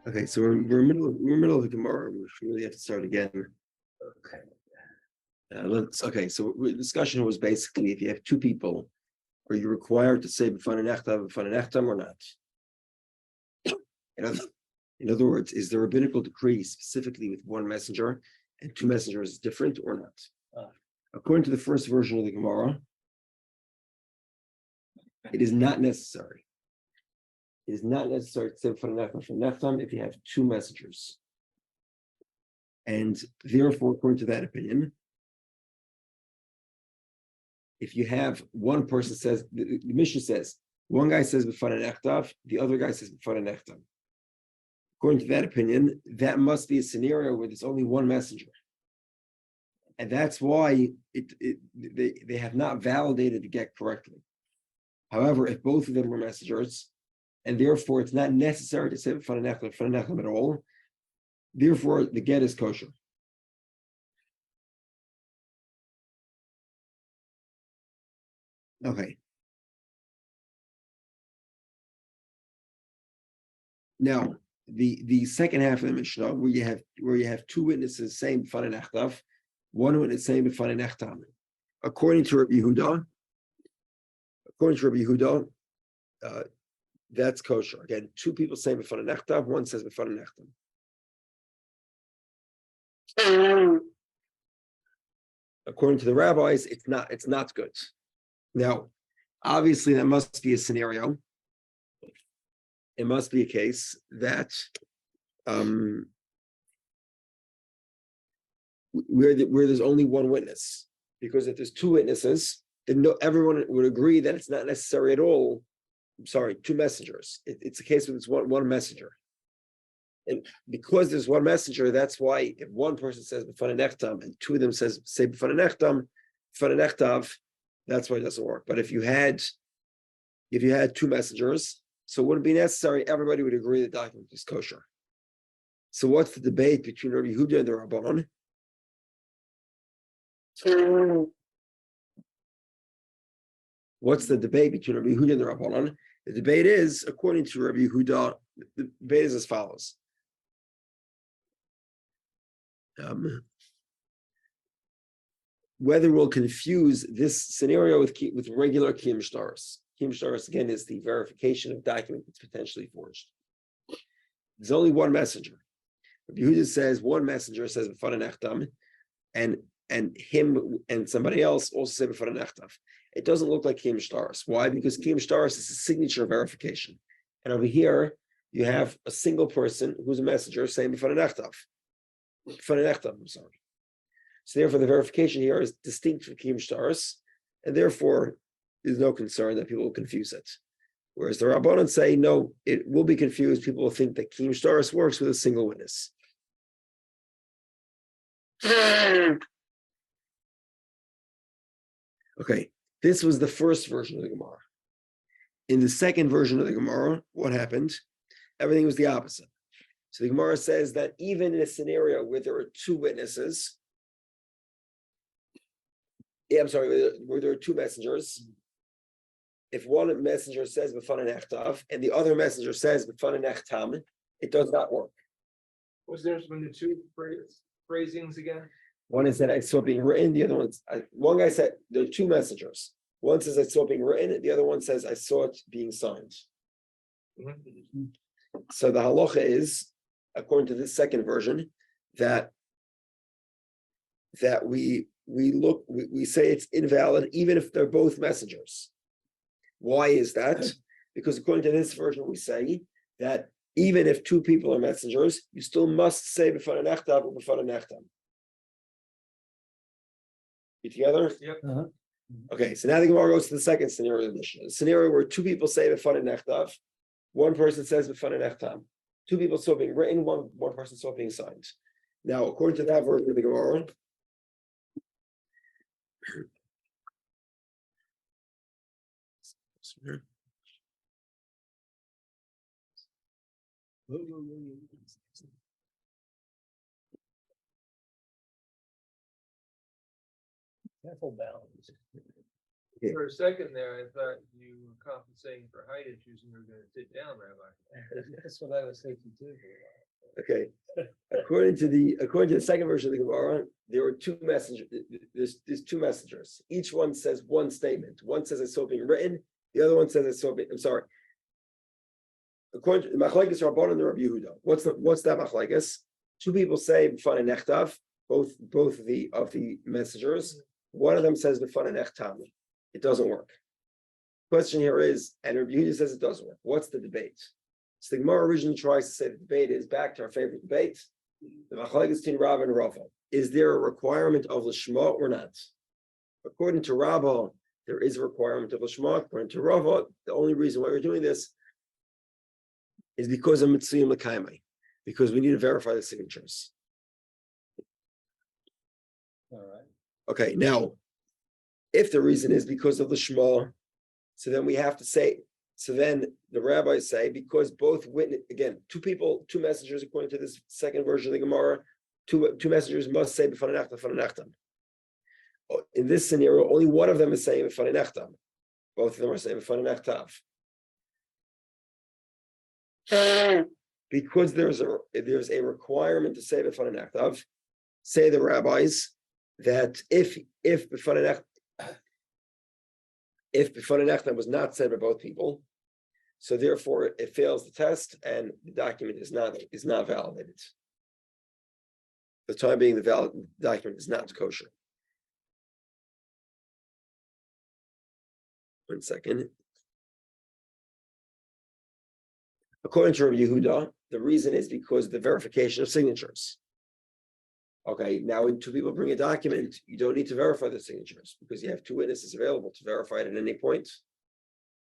Okay, so we're middle of the Gemara. We really have to start again. Okay. So the discussion was basically if you have two people, are you required to say b'fan nechtam or not? In other words, is the rabbinical decree specifically with one messenger and two messengers different or not? According to the first version of the Gemara, it is not necessary. It is not necessary to say b'fan nechtam if you have two messengers. And therefore, according to that opinion, if you have one person says, the Mishnah says, one guy says b'fan nechtav, the other guy says b'fan nechtam. According to that opinion, that must be a scenario where there's only one messenger. And that's why they have not validated the get correctly. However, if both of them were messengers, and therefore it's not necessary to say b'fan nechtam at all, therefore the get is kosher. Okay. Now, the second half of the Mishnah, where you have two witnesses saying b'fan nechtav, one witness saying b'fan nechtam. According to Rabbi Yehudah, that's kosher. Again, two people saying b'fan nechtav, one says b'fan nechtam. According to the rabbis, it's not good. Now, obviously, that must be a scenario. It must be a case that where there's only one witness, because if there's two witnesses, then everyone would agree that it's not necessary at all. I'm sorry, two messengers. It's a case where there's one messenger, and because there's one messenger, that's why if one person says b'fan nechtam and two of them say b'fan nechtav, that's why it doesn't work. But if you had two messengers, so it wouldn't be necessary. Everybody would agree the document is kosher. So what's the debate between Rabbi Yehudah and the Rabbanon? What's the debate between Rabbi Yehudah and the Rabbanon? The debate is, according to Rabbi Yehudah, the debate is as follows. Whether we'll confuse this scenario with regular kiyum shtaros. Kiyum shtaros, again, is the verification of a document that's potentially forged. There's only one messenger. Rabbi Yehudah says one messenger says b'fan nechtam, and him and somebody else also say b'fan nechtav. It doesn't look like kiyum shtaros. Why? Because kiyum shtaros is a signature verification, and over here you have a single person who's a messenger saying b'fan nechtav. I'm sorry. So therefore, the verification here is distinct from kiyum shtaros, and therefore there's no concern that people will confuse it. Whereas the Rabbanon say, no, it will be confused. People will think that kiyum shtaros works with a single witness. Okay, this was the first version of the Gemara. In the second version of the Gemara, what happened? Everything was the opposite. So the Gemara says that even in a scenario where there are two witnesses, where there are two messengers, if one messenger says b'fan nechtav and the other messenger says b'fan nechtam, it does not work. Was there the two phrasings again? One is that I saw it being written, the other one guy said there are two messengers. One says I saw it being written, the other one says I saw it being signed. Mm-hmm. So the halacha is, according to this second version, that we say it's invalid even if they're both messengers. Why is that? Because according to this version, we say that even if two people are messengers, you still must say b'fan nechtav or b'fan nechtam. You together? Yep. Uh-huh. Okay, so now the Gemara goes to the second scenario of the Mishnah. The scenario where two people say b'fan nechtav, one person says b'fan nechtam. Two people saw it being written, one person saw it being signed. Now, according to that version of the Gemara, careful balance. Yeah. For a second there, I thought you were compensating for height issues and you were gonna sit down, Rabbi. That's what I was thinking too. Okay. According to the second version of the Gemara, there were two messengers. There's two messengers. Each one says one statement. One says I saw it being written. The other one says I saw it. I'm sorry. According to Machlekes Rabbanan and Rabbi Yehudah, what's that Machlekes? Two people say b'fanei nechtav, both of the messengers. One of them says b'fanei nechtam. It doesn't work. Question here is, and Rabbi Yehudah says it doesn't work. What's the debate? So the Gemara originally tries to say the debate is back to our favorite debate. The Machlekes between Rav and Rava. Is there a requirement of Lishma or not? According to Rava, there is a requirement of Lishma. According to Rava, the only reason why we're doing this is because of Mitzvim L'Kaimai, because we need to verify the signatures. All right. Okay, now, if the reason is because of the Shema, so then we have to say, so then the rabbis say, because both witness, again, two messengers, according to this second version of the Gemara, two messengers must say b'fanei nechtam. In this scenario, only one of them is saying b'fanei nechtam. Both of them are saying b'fanei nechtav. Because there's a requirement to say b'fanei nechtav, say the rabbis that if b'fanei nechtam was not said by both people, so therefore it fails the test and the document is not validated. For the time being, the valid document is not kosher. 1 second. According to Rabbi Yehudah, the reason is because of the verification of signatures. Okay, now when two people bring a document, you don't need to verify the signatures because you have two witnesses available to verify it at any point.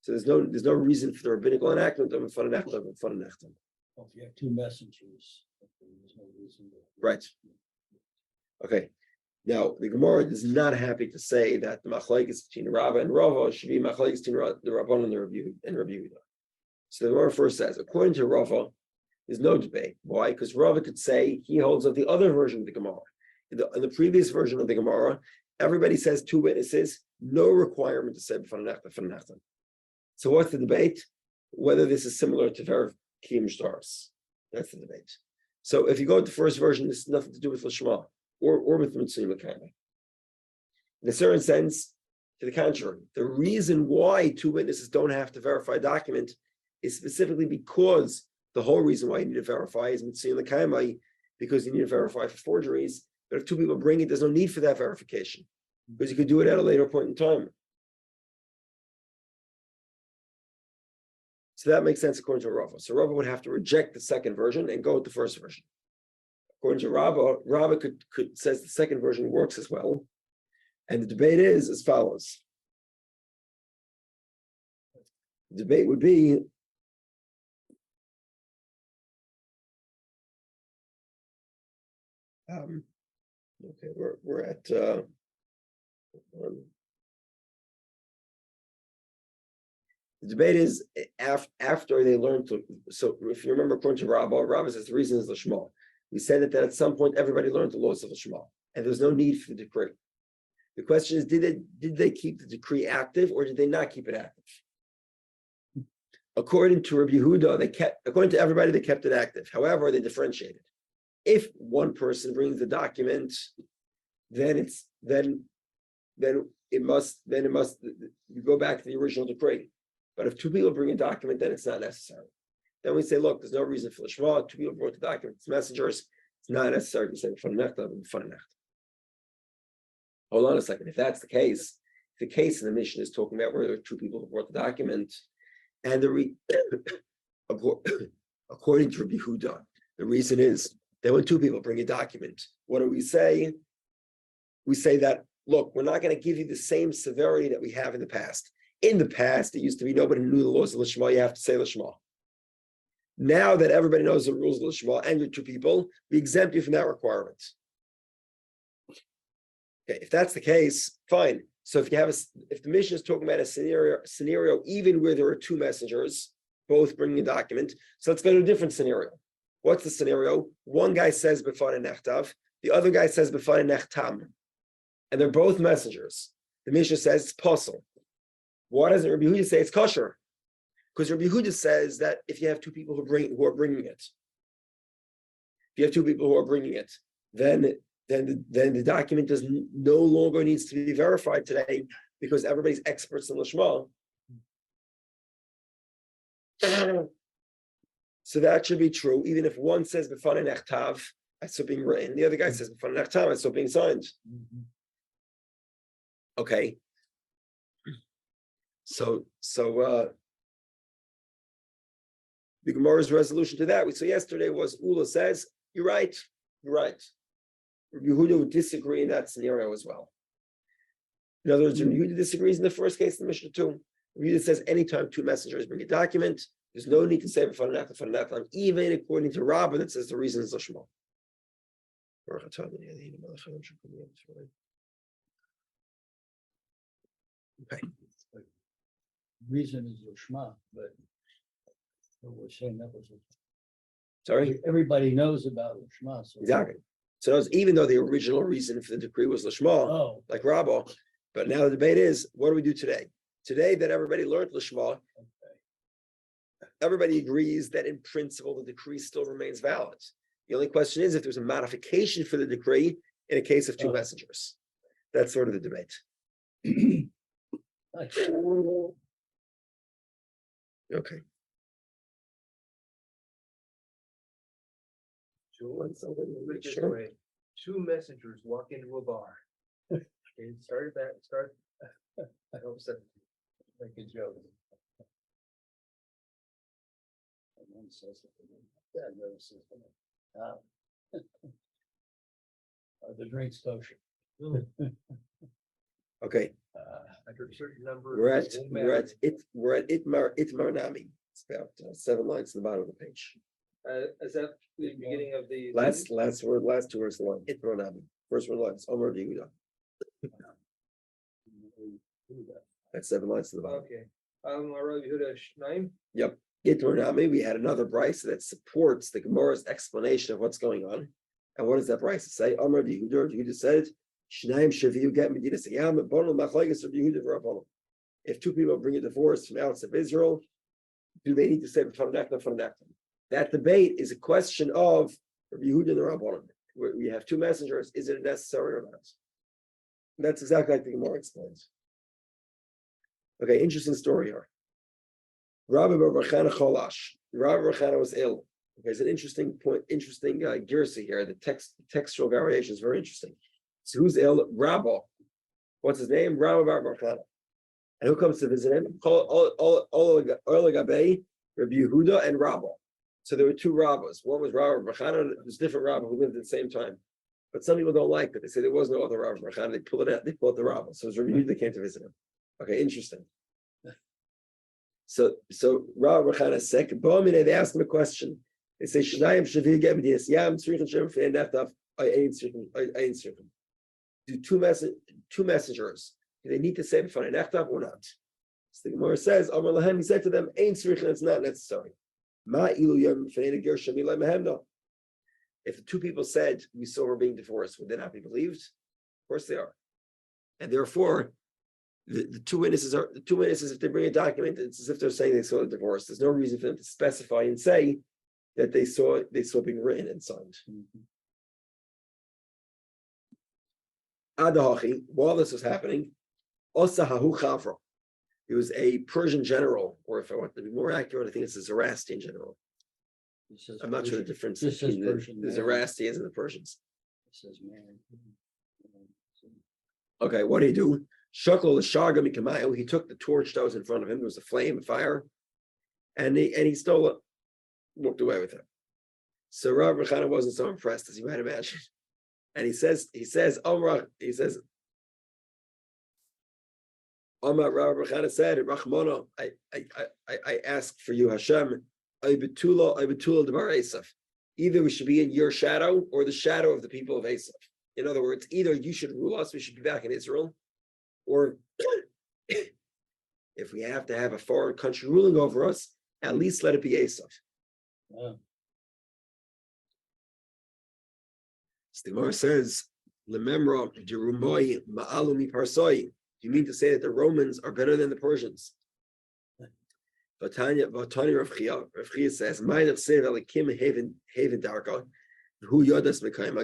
So there's no reason for the rabbinical enactment of b'fanei nechtam and b'fanei nechtam. Well, if you have two messengers, there's no reason to. Right. Okay. Now the Gemara is not happy to say that the machlekes between Rava and Rava should be machlekes between the Rabbanan and Rabbi Yehudah. So the Gemara first says, according to Rava, there's no debate. Why? Because Rava could say he holds of the other version of the Gemara. In the previous version of the Gemara, everybody says two witnesses, no requirement to say b'fanei nechtam. So what's the debate? Whether this is similar to Verikim Stars. That's the debate. So if you go to the first version, this has nothing to do with Lishma or with Mitzvim L'Kaimai. In a certain sense, to the contrary, the reason why two witnesses don't have to verify a document is specifically because the whole reason why you need to verify is Mitzvim L'Kaimai, because you need to verify for forgeries. But if two people bring it, there's no need for that verification because you could do it at a later point in time. So that makes sense according to Rava. So Rava would have to reject the second version and go with the first version. According to Rava could says the second version works as well. And the debate is as follows. The debate would be okay, we're at the debate is after they learn to. So if you remember, according to Rava says the reason is the Shema. We said that at some point everybody learned the laws of the Shema, and there's no need for the decree. The question is, did they keep the decree active or did they not keep it active? According to Rabbi Yehudah, according to everybody, they kept it active. However, they differentiated. If one person brings the document, then it must you go back to the original decree. But if two people bring a document, then it's not necessary. Then we say, look, there's no reason for the Shema. Two people brought the document, it's messengers. It's not necessary to say b'fanei nechtam and b'fanei nechtam. Hold on a second. If that's the case, the case in the mission is talking about where there are two people who brought the document, and according to Rabbi Yehudah, the reason is that when two people bring a document, what do we say? We say that, look, we're not going to give you the same severity that we have in the past. In the past, it used to be nobody knew the laws of Lishma, you have to say Lishma. Now that everybody knows the rules of Lishma and you're two people, we exempt you from that requirement. Okay, if that's the case, fine. So if the mission is talking about a scenario even where there are two messengers, both bringing a document, so let's go to a different scenario. What's the scenario? One guy says b'fanei nechtav, the other guy says b'fanei nechtam, and they're both messengers. The mission says it's possible. Why doesn't Rabbi Yehudah say it's kosher? Because Rabbi Yehudah says that if you have two people who are bringing it, then the document no longer needs to be verified today because everybody's experts in Lishma. So that should be true, even if one says b'fanei nechtav, it's still being written. The other guy says b'fanei nechtav, it's still being signed. Okay. So the Gemara's resolution to that we saw yesterday was Ula says, you're right. Rabbi Yehudah would disagree in that scenario as well. In other words, Rabbi Yehudah disagrees in the first case in the Mishnah too. Rabbi Yehudah says anytime two messengers bring a document, there's no need to say b'fanei nechtav, even according to Rabbah that says the reason is Lishma. Okay. Reason is Lishma, but we're saying that was. Sorry? Everybody knows about Lishma. So. Exactly. So even though the original reason for the decree was Lishma, like Rabbah, but now the debate is, what do we do today? Today that everybody learned Lishma, everybody agrees that in principle the decree still remains valid. The only question is if there's a modification for the decree in a case of two messengers. That's sort of the debate. Okay. Sure. Two messengers walk into a bar. And start. I hope so. Make a joke. And one says that the other says that. The drink's kosher. Okay. After a certain number. We're at Itmar Nami. It's about 7 lines to the bottom of the page. Is that the beginning of the? Last two words of the line. Itmar Nami. First one lines. Omer Yehudah. That's 7 lines to the bottom. Okay. Rabbi Yehudah Shnaim. Yep. Itmar Nami. We had another brisa that supports the Gemara's explanation of what's going on. And what does that brisa say? Omer Yehudah. Yehudah said, Shnaim Shaviu get Medinas Yam Bonal Machlekes of Yehudah v'Rabbanan. If two people bring a divorce from outside of Israel, do they need to say b'fanei nechtav? That debate is a question of Rabbi Yehudah and the Rabbanan. We have two messengers. Is it necessary or not? That's exactly like the Gemara explains. Okay, interesting story here. Rabbi Bar Chana Cholash. Rabbi Bar Chana was ill. Okay, it's an interesting point, interesting girsi here. The textual variation is very interesting. So who's ill? Rabbi. What's his name? Rabbi Bar Chana. And who comes to visit him? Rabbi Yehudah and Rabbi. So there were two rabbis. One was Rabbi Bar Chana. There's different rabbis who lived at the same time. But some people don't like that. They say there was no other Rabbi Bar Chana. They pull it out. They pull out the rabbi. So it was Rabbi Yehudah that came to visit him. Okay, interesting. So Rabbi Bar Chana is sick. They asked him a question. They say, "Shnayim shavi get medias yam tzrichen shem fein neftav ayin tzrichen." Do two messengers? Do they need to say b'fanei nechtav or not? So the Gemara says, "Amar lahem." He said to them, "Ayin tzrichen." It's not necessary. Ma ilu yom fein ger shemi lemehemno. If the two people said we saw her being divorced, would they not be believed? Of course they are, and therefore. The two witnesses, if they bring a document, it's as if they're saying they saw a divorce. There's no reason for them to specify and say that they saw being written and signed. Adahachi, while this was happening, Osahahu Chavra. He was a Persian general, or if I want to be more accurate, I think it's a Zoroastrian general. I'm not sure the difference between the Zoroastrians and the Persians. Okay, what did he do? Shakal Shaga Mikamayo, he took the torch that was in front of him. There was a flame, a fire, and he stole it, walked away with it. So Rabbi Chana wasn't so impressed as you might imagine. And he says, Omar, Rabbi Chana said, Rachmana, I ask for you, Hashem, I betula debar Esav. Either we should be in your shadow or the shadow of the people of Esav. In other words, either you should rule us, we should be back in Israel, or if we have to have a foreign country ruling over us, at least let it be Esav. Wow. The Gemara says, "Lememra derumoi ma'alumi parsoi." you mean to say that the Romans are better than the Persians? Vatanya Rav Chia says,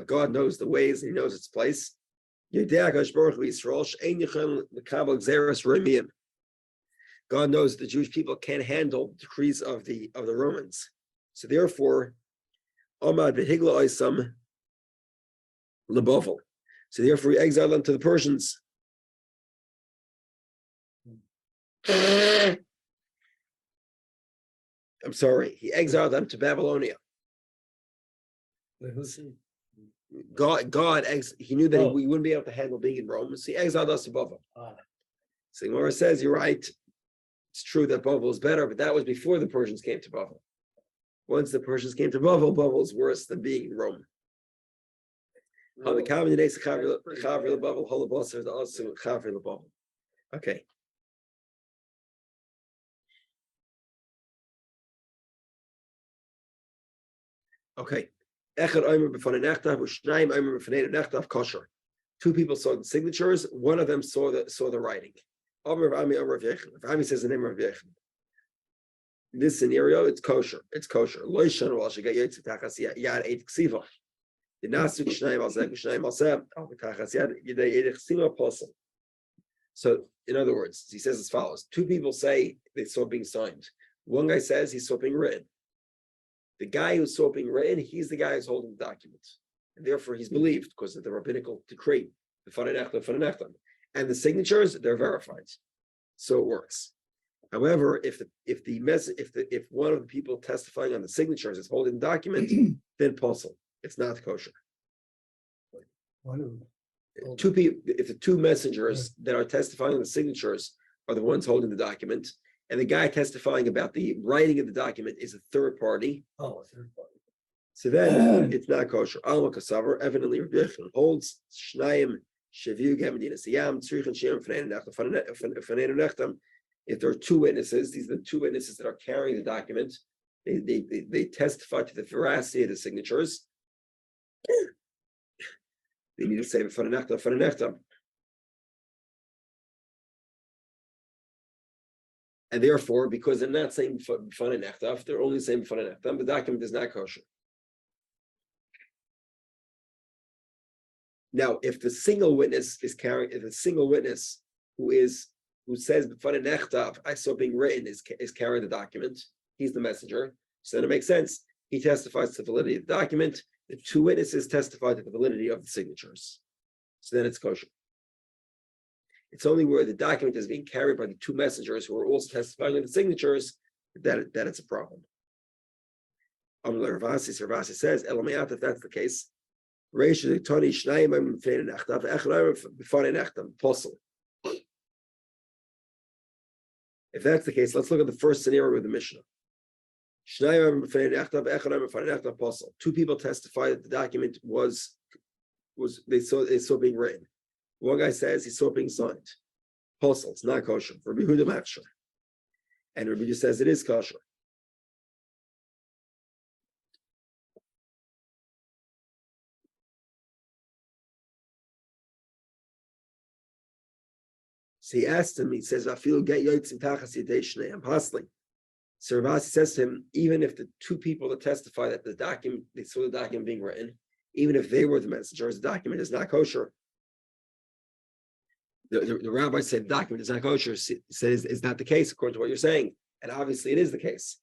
God knows the ways, He knows its place. God knows the Jewish people can't handle decrees of the Romans. So therefore, Amad v'higla oisam lebavel. So therefore, he exiled them to the Persians. I'm sorry, he exiled them to Babylonia. He knew that we wouldn't be able to handle being in Rome, so he exiled us to Bavel. So Gemara says, you're right. It's true that Bavel is better, but that was before the Persians came to Bavel. Once the Persians came to Bavel, Bavel is worse than being in Rome. Okay. Okay. Two people saw the signatures. One of them saw the writing. Rami says the name of Yechon. In this scenario, it's kosher. It's kosher. So, in other words, he says as follows: two people say they saw being signed. One guy says he saw being written. The guy who saw being written, he's the guy who's holding the document, and therefore he's believed because of the rabbinical decree, and the signatures, they're verified, so it works. However, if one of the people testifying on the signatures is holding the document, then puzzle, it's not kosher. Two people, if the two messengers that are testifying on the signatures are the ones holding the document, and the guy testifying about the writing of the document is a third party. So then it's not kosher. Alma Kasavar, evidently holds Shnayim Shavu Gamedina Siyam, Tzrichan Shem Fanenu Nechtam. If there are two witnesses, these are the two witnesses that are carrying the document. They testify to the veracity of the signatures. They need to say Fanenu. And therefore, because they're not saying Fanenu, they're only saying Fanenu. The document is not kosher. Now, if the single witness is carrying, if the single witness who says I saw being written is carrying the document, he's the messenger. So then it makes sense. He testifies to the validity of the document. The two witnesses testify to the validity of the signatures. So then it's kosher. It's only where the document is being carried by the two messengers who are also testifying to the signatures that it's a problem. Ravasi says, if that's the case, if that's the case, let's look at the first scenario with the Mishnah. Two people testify that the document was they saw being written. One guy says he saw being signed. Posel, it's not kosher. Rabbi Yehudah Machshir. And Rabbi Yehudah says it is kosher. So he asked him, he says, I feel get yotzim tachas yedei shnei. I'm hustling. So Ravasi says to him, even if the two people that testify that the document, they saw the document being written, even if they were the messengers, the document is not kosher. The rabbi said the document is not kosher. He said it's not the case according to what you're saying. And obviously it is the case.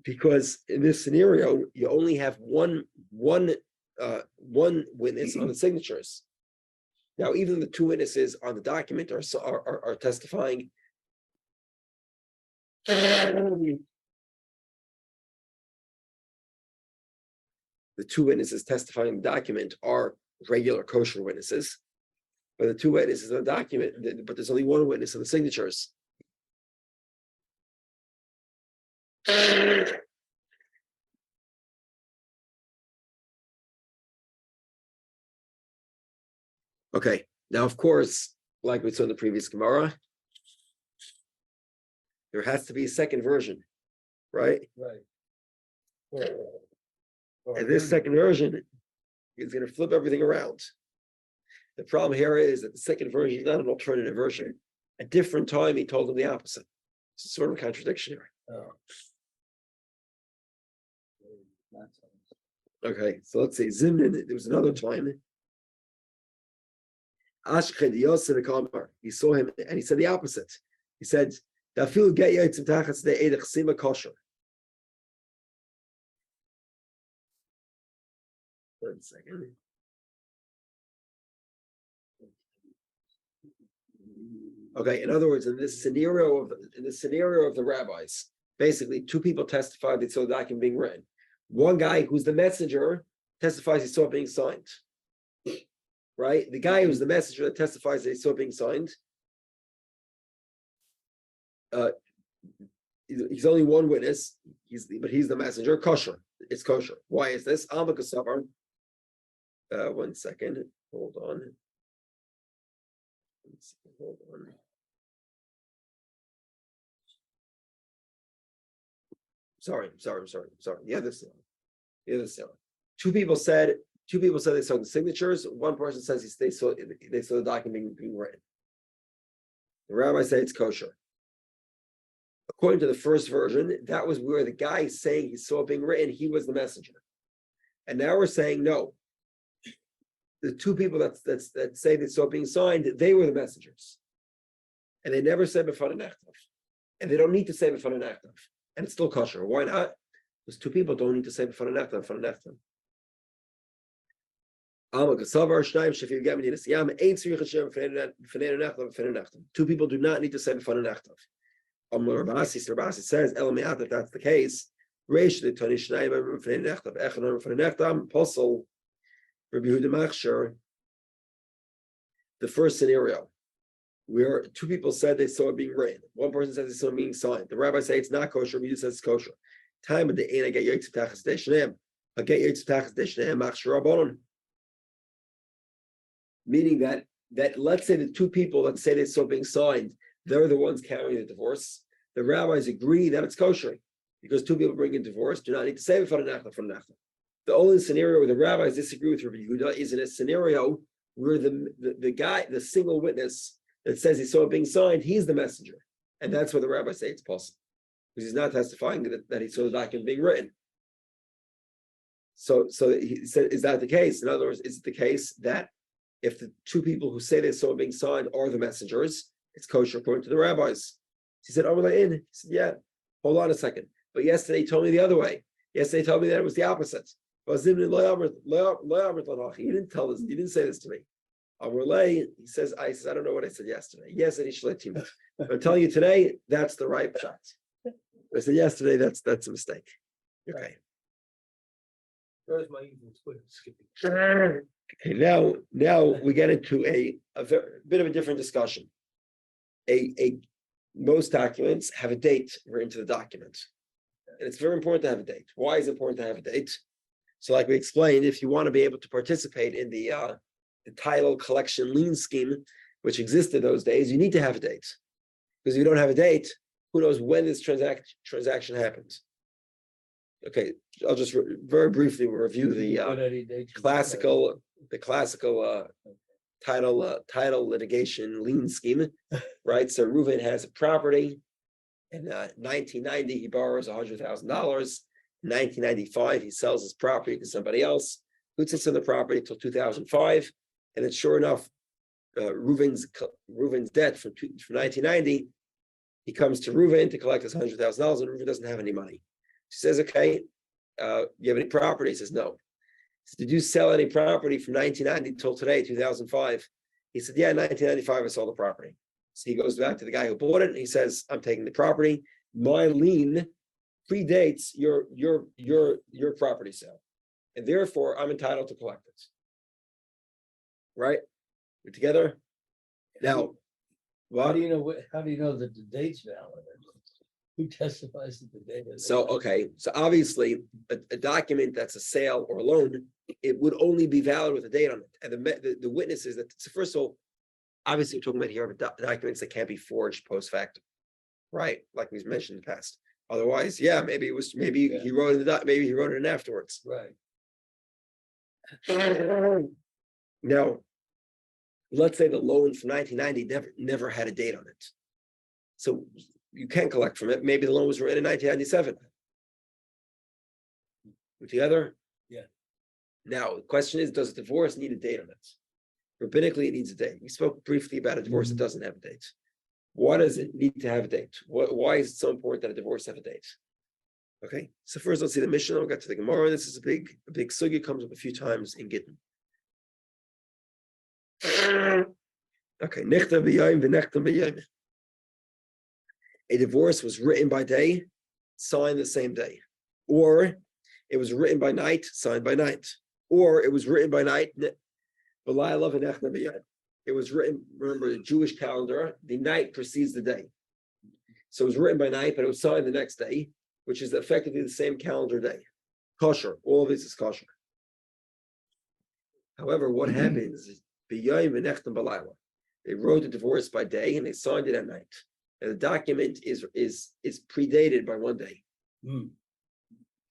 Because in this scenario, you only have one witness on the signatures. Now, even the two witnesses on the document are testifying. The two witnesses testifying in the document are regular kosher witnesses, but the two witnesses on the document, but there's only one witness on the signatures. Okay, now of course, like we saw in the previous Gemara, there has to be a second version, right? Right. And this second version is going to flip everything around. The problem here is that the second version is not an alternative version. A different time, he told him the opposite. It's sort of a contradiction here. Oh. Okay, so let's say Zimnin, there was another time. Ashked Yosef Kamar. He saw him and he said the opposite. He said, "Dafil get yaitz tachas de edich sima kosher." 1 second. Okay, in other words, in this scenario of the rabbis, basically 2 people testified they saw the document being written. One guy who's the messenger testifies he saw it being signed. Right? The guy who's the messenger that testifies that he saw it being signed. He's only one witness, but he's the messenger, kosher. It's kosher. Why is this? 1 second. Hold on. Hold on. Sorry. Yeah, this one. 2 people said they saw the signatures. One person says they saw the document being written. The rabbi said it's kosher. According to the first version, that was where the guy saying he saw it being written, he was the messenger. And now we're saying no. The 2 people that say they saw it being signed, they were the messengers. And they never said b'fana nechtav. And they don't need to say b'fana nechtav. And it's still kosher. Why not? Because 2 people don't need to say b'fana nechtav. Two people do not need to say b'fana nechtav. Rabasi says, that that's the case. Rabbi Yehudah, the first scenario, where 2 people said they saw it being written. One person says they saw it being signed. The rabbi says it's not kosher. Rabbi Yehudah says it's kosher. Time of the end, I get yaitz tachas deshneim. I get yaitz tachas deshneim machshir rabbanon. Meaning that let's say the 2 people that say they saw it being signed, they're the ones carrying the divorce. The rabbis agree that it's kosher because 2 people bring in divorce. Do not need to say it for the nechta. The only scenario where the rabbis disagree with Rabbi Yehudah is in a scenario where the guy, the single witness that says he saw it being signed, he's the messenger. And that's where the rabbis say it's possible. Because he's not testifying that he saw the document being written. So he said, is that the case? In other words, is it the case that if the 2 people who say they saw it being signed are the messengers, it's kosher according to the rabbis? He said, he said, yeah, hold on a second. But yesterday he told me the other way. Yesterday he told me that it was the opposite. He didn't tell this. He didn't say this to me. He says, I don't know what I said yesterday. Yes, I'm telling you today, that's the right shot. I said yesterday, that's a mistake. Okay. There's my evil twin skipping. Okay, now we get into a bit of a different discussion. Most documents have a date written to the document. And it's very important to have a date. Why is it important to have a date? So like we explained, if you want to be able to participate in the title collection lien scheme, which existed those days, you need to have a date. Because if you don't have a date, who knows when this transaction happens. Okay, I'll just very briefly review the classical title litigation lien scheme, right? So Reuven has a property. In 1990, he borrows $100,000. In 1995, he sells his property to somebody else who sits on the property until 2005. And it's sure enough, Reuven's debt from 1990, he comes to Reuven to collect his $100,000, and Reuven doesn't have any money. She says, okay, you have any property? He says, no. He said, did you sell any property from 1990 until today, 2005? He said, yeah, in 1995, I sold the property. So he goes back to the guy who bought it, and he says, I'm taking the property. My lien predates your property sale, and therefore I'm entitled to collect it. Right? We're together? Now, How do you know that the date's valid? Who testifies that the date is? So obviously a document that's a sale or a loan, it would only be valid with a date on it. And the witnesses that, so first of all, obviously we're talking about here about documents that can't be forged post factum, right? Like we've mentioned in the past. Otherwise, yeah, maybe he wrote it maybe he wrote it in afterwards. Right. Now, let's say the loan from 1990 never had a date on it. So you can collect from it. Maybe the loan was written in 1997. We're together? Yeah. Now, the question is, does a divorce need a date on it? Rabbinically, it needs a date. We spoke briefly about a divorce that doesn't have a date. Why does it need to have a date? Why is it so important that a divorce have a date? Okay, so first let's see the Mishnah. We'll get to the Gemara. This is a big sugya, comes up a few times in Gittin. Okay, nichta b'yayim v'nechta b'yayim. A divorce was written by day, signed the same day, or it was written by night, signed by night, or it was written by night. It was written, remember the Jewish calendar, the night precedes the day. So it was written by night, but it was signed the next day, which is effectively the same calendar day. Kosher, all of this is kosher. However, what happens is, they wrote the divorce by day and they signed it at night. And the document is predated by one day.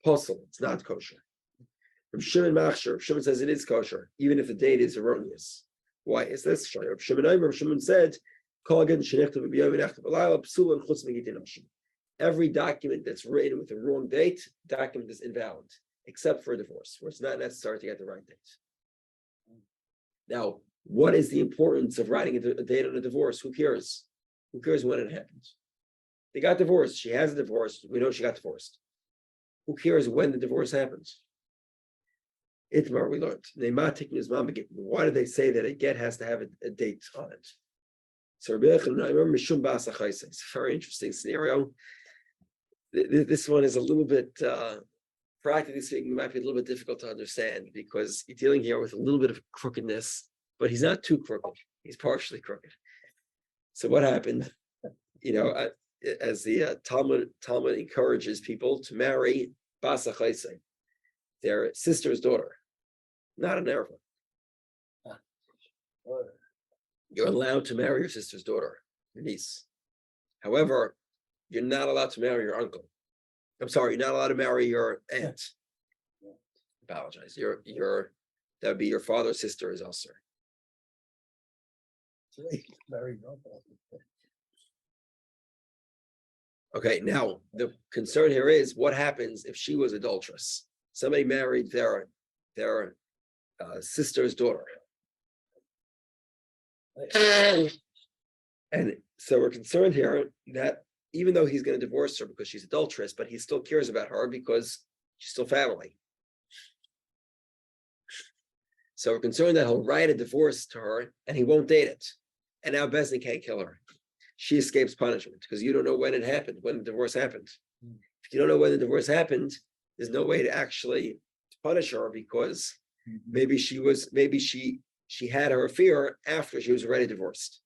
Possible, it's not kosher. From Shimon Machshir, Shimon says it is kosher, even if the date is erroneous. Why is this? Shimon said, every document that's written with the wrong date, document is invalid, except for a divorce, where it's not necessary to get the right date. Now, what is the importance of writing a date on a divorce? Who cares? Who cares when it happens? They got divorced. She has a divorce. We know she got divorced. Who cares when the divorce happens? Itmar, we learned. Why do they say that a get has to have a date on it? So I remember it's a very interesting scenario. This one is a little bit, practically speaking, might be a little bit difficult to understand because you're dealing here with a little bit of crookedness, but he's not too crooked. He's partially crooked. So what happened? As the Talmud encourages people to marry basa chayseh, their sister's daughter, not an erva. You're allowed to marry your sister's daughter, your niece. However, you're not allowed to marry your uncle. I'm sorry, you're not allowed to marry your aunt. Apologize. That would be your father's sister is also. Okay, now the concern here is what happens if she was adulterous? Somebody married their sister's daughter. And so we're concerned here that even though he's going to divorce her because she's adulterous, but he still cares about her because she's still family. So we're concerned that he'll write a divorce to her and he won't date it. And now Besney can't kill her. She escapes punishment because you don't know when it happened, when the divorce happened. If you don't know when the divorce happened, there's no way to actually punish her because maybe she had her affair after she was already divorced.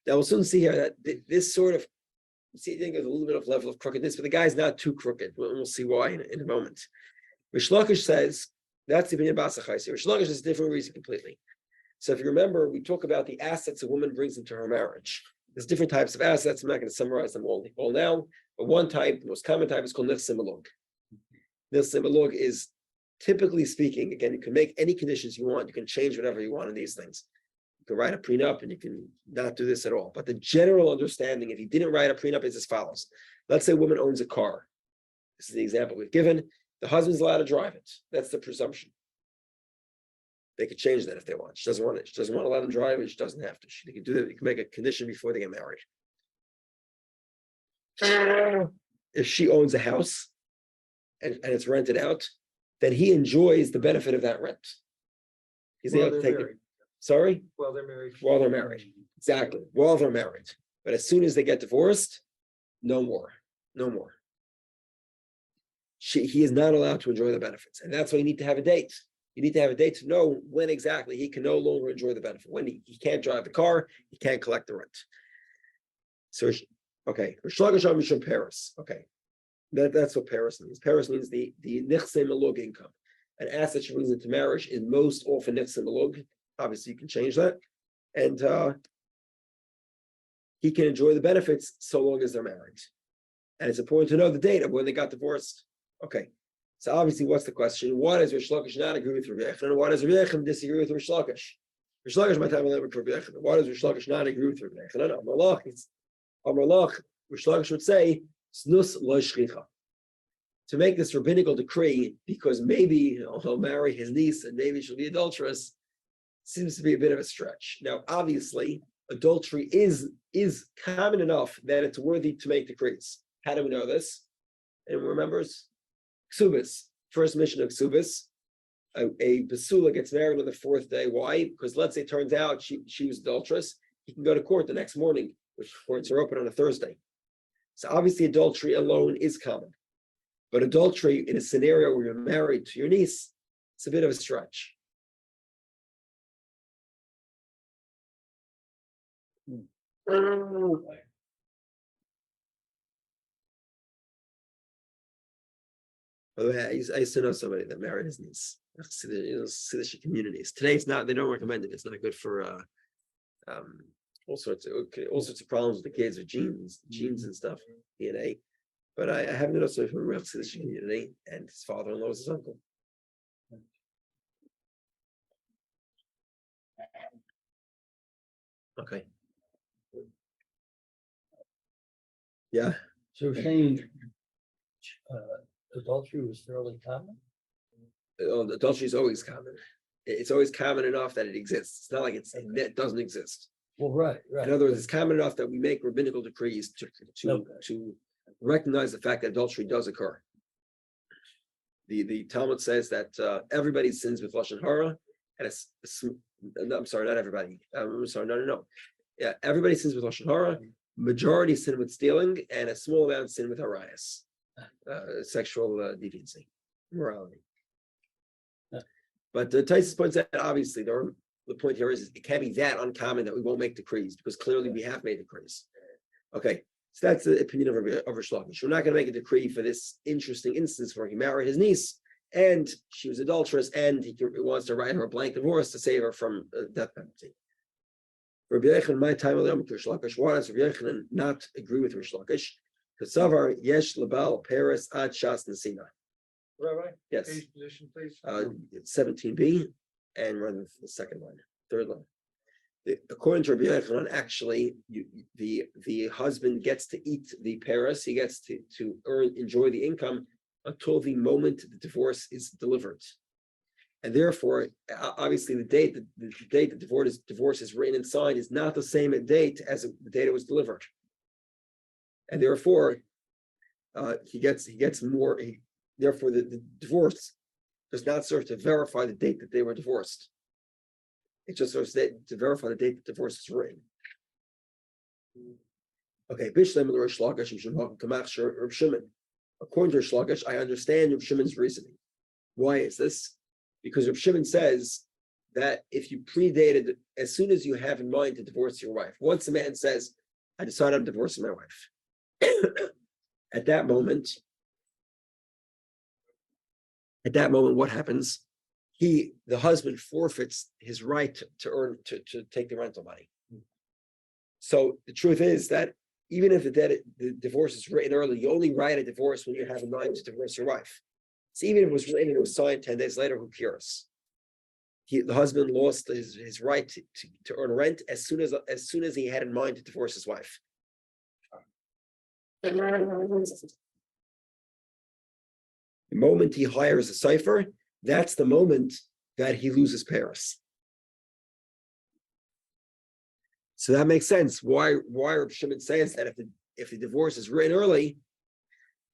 Now we'll soon see here that this sort of, I think there's a little bit of level of crookedness, but the guy's not too crooked. We'll see why in a moment. Rish Lakish says, that's the opinion of Basa Chaisi. Rish Lakish is a different reason completely. So if you remember, we talk about the assets a woman brings into her marriage. There's different types of assets. I'm not going to summarize them all now, but one type, the most common type, is called nechse malug. Nechse malug is, typically speaking, again, you can make any conditions you want. You can change whatever you want in these things. You can write a prenup and you can not do this at all. But the general understanding, if you didn't write a prenup, is as follows. Let's say a woman owns a car. This is the example we've given. The husband's allowed to drive it. That's the presumption. They could change that if they want. She doesn't want it. She doesn't want to let him drive it. She doesn't have to. They can do that. They can make a condition before they get married. If she owns a house and it's rented out, then he enjoys the benefit of that rent. He's able to take it. Sorry? While they're married. While they're married. Exactly. While they're married. But as soon as they get divorced, no more. No more. He is not allowed to enjoy the benefits. And that's why you need to have a date. You need to have a date to know when exactly he can no longer enjoy the benefit. When he can't drive the car, he can't collect the rent. So, okay. Paris. Okay. That's what Paris means. Paris means the nechse malug income. An asset she brings into marriage is most often nechse malug. Obviously, you can change that. And he can enjoy the benefits so long as they're married. And it's important to know the date of when they got divorced. Okay. So obviously, what's the question? Why does Rish Lakish not agree with Rabbi Yehudah? And why does Rabbi Yehudah disagree with Rish Lakish? Rish Lakish, my time, why does Rish Lakish not agree with Rabbi Yehudah? Amar Lach, Rish Lakish would say, Snus lo shchicha. To make this rabbinical decree, because maybe he'll marry his niece and maybe she'll be adulterous, seems to be a bit of a stretch. Now, obviously, adultery is common enough that it's worthy to make decrees. How do we know this? Anyone remembers? Ksubis, first mission of Ksubis. A basula gets married on the fourth day. Why? Because let's say it turns out she was adulterous, he can go to court the next morning, which courts are open on a Thursday. So obviously adultery alone is common. But adultery in a scenario where you're married to your niece, it's a bit of a stretch. By the way, I used to know somebody that married his niece. Siddish communities. Today it's not, they don't recommend it. It's not good for all sorts of problems with the kids with genes and stuff, DNA. But I haven't noticed from a real Siddish community, and his father-in-law was his uncle. Okay. Yeah. So you're saying adultery was fairly common? Adultery is always common. It's always common enough that it exists. It's not like it doesn't exist. Well, right. In other words, it's common enough that we make rabbinical decrees to recognize the fact that adultery does occur. The Talmud says that everybody sins with lashon hara, and I'm sorry, not everybody. I'm sorry, no. Yeah, everybody sins with lashon hara. Majority sin with stealing, and a small amount sin with harayas, sexual deviancy, immorality. But the Taisus points out, obviously, the point here is it can't be that uncommon that we won't make decrees, because clearly we have made decrees. Okay, so that's the opinion of Rish Lakish. We're not going to make a decree for this interesting instance where he married his niece, and she was adulterous, and he wants to write her a blank divorce to save her from death penalty. Rabbi Yehudah, my time of Rish Lakish, why does Rabbi Yehudah not agree with Rish Lakish? Because Savar yesh lebal Paris ad shas nesina. Rabbi, Yes. page position, please. 17b, and run the second line, third line. According to Rabbi Yehudah, actually, the husband gets to eat the Paris. He gets to enjoy the income until the moment the divorce is delivered. And therefore, obviously, the date the divorce is written and signed is not the same date as the date it was delivered. And therefore, he gets more. Therefore, the divorce does not serve to verify the date that they were divorced. It just serves to verify the date the divorce is written. Okay, Bishlem Rish Lakish, Reb Shimon. According to Rish Lakish, I understand Reb Shimon's reasoning. Why is this? Because Reb Shimon says that if you predated, as soon as you have in mind to divorce your wife, once a man says, I decided I'm divorcing my wife, at that moment, what happens? The husband forfeits his right to take the rental money. So the truth is that even if the divorce is written early, you only write a divorce when you have in mind to divorce your wife. So even if it was written and it was signed 10 days later, who cares? The husband lost his right to earn rent as soon as he had in mind to divorce his wife. The moment he hires a cipher, that's the moment that he loses Paris. So that makes sense. Why Reb Shimon says that if the divorce is written early,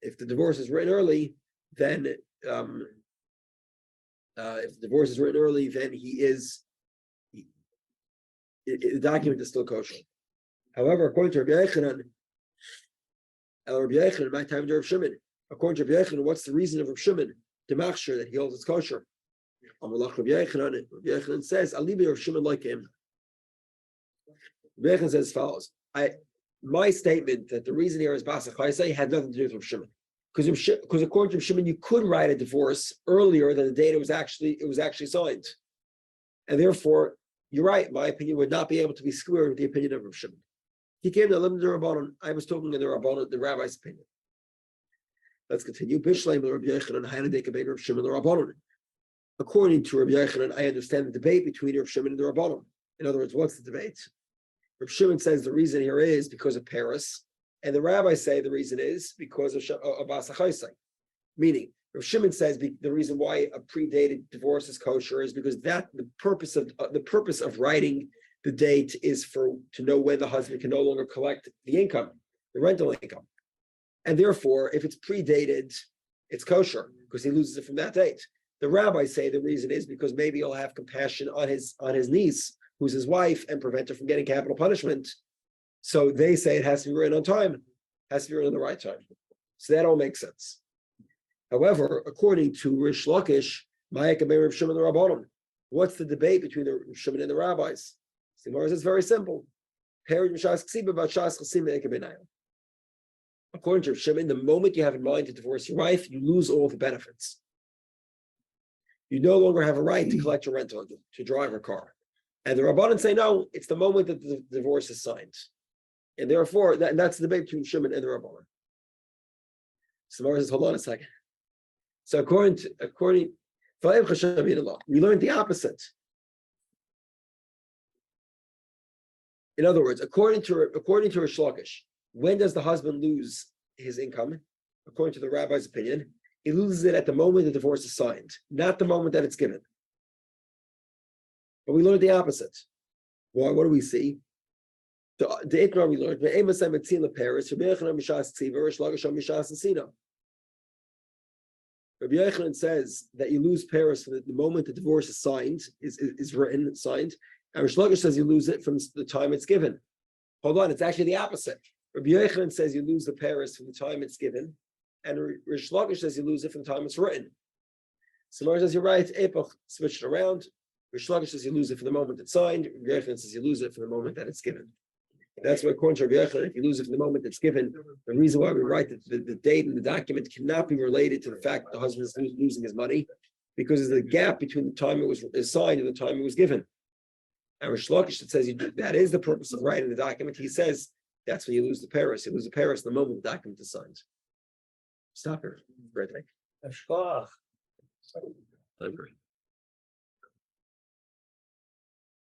then the document is still kosher. However, according to Rabbi Yehudah, my time to Reb Shimon, according to Rabbi Yehudah, what's the reason of Reb Shimon to machshir that he holds it's kosher? Rabbi Yehudah says, "Alibi Reb Shimon like him." Rabbi Yehudah says as follows: my statement that the reason here is Basa Chaisai had nothing to do with Reb Shimon, because according to Reb Shimon, you could write a divorce earlier than the date it was actually signed, and therefore you're right. My opinion would not be able to be squared with the opinion of Reb Shimon. He came to limit the Rabbanon. I was talking in the Rabbanon, the rabbi's opinion. Let's continue. According to Rabbi Yehudah, I understand the debate between Reb Shimon and the Rabbanon. In other words, what's the debate? Reb Shimon says the reason here is because of Paris, and the rabbis say the reason is because of Asachaisai. Meaning, Reb Shimon says the reason why a predated divorce is kosher is because that the purpose of writing the date is to know when the husband can no longer collect the income, the rental income, and therefore, if it's predated, it's kosher because he loses it from that date. The rabbis say the reason is because maybe he'll have compassion on his niece, who's his wife, and prevent her from getting capital punishment. So they say it has to be written on time, has to be written on the right time. So that all makes sense. However, according to Rish Lakish, what's the debate between the Rish Shimon and the rabbis? It's very simple. According to Rish Shimon, the moment you have in mind to divorce your wife, you lose all the benefits. You no longer have a right to collect your rental, to drive her car. And the Rabbanan say, no, it's the moment that the divorce is signed. And therefore, that's the debate between Shimon and the Rabbanan. So Mara says, hold on a second. So according, we learned the opposite. In other words, according to Rish Lakish, when does the husband lose his income? According to the rabbi's opinion, he loses it at the moment the divorce is signed, not the moment that it's given. But we learned the opposite. Why? What do we see? The Ikra we learned. Rabbi Yochanan says that you lose Paris from the moment the divorce is signed, is written, signed, and Rish Lakish says you lose it from the time it's given. Hold on, it's actually the opposite. Rabbi Yochanan says you lose the Paris from the time it's given, and Rish Lakish says you lose it from the time it's written. Samar says you're right. Epoch switched it around. Rish Lakish says you lose it from the moment it's signed. Rabbi Yochanan says you lose it from the moment that it's given. That's why, according to Rabbi Yochanan, if you lose it from the moment it's given, the reason why we write that the date in the document cannot be related to the fact that the husband is losing his money, because there's a gap between the time it was signed and the time it was given. And Rish Lakish that says that is the purpose of writing the document. He says that's when you lose the Paris. You lose the Paris the moment the document is signed. Stop here. Great thing. I agree.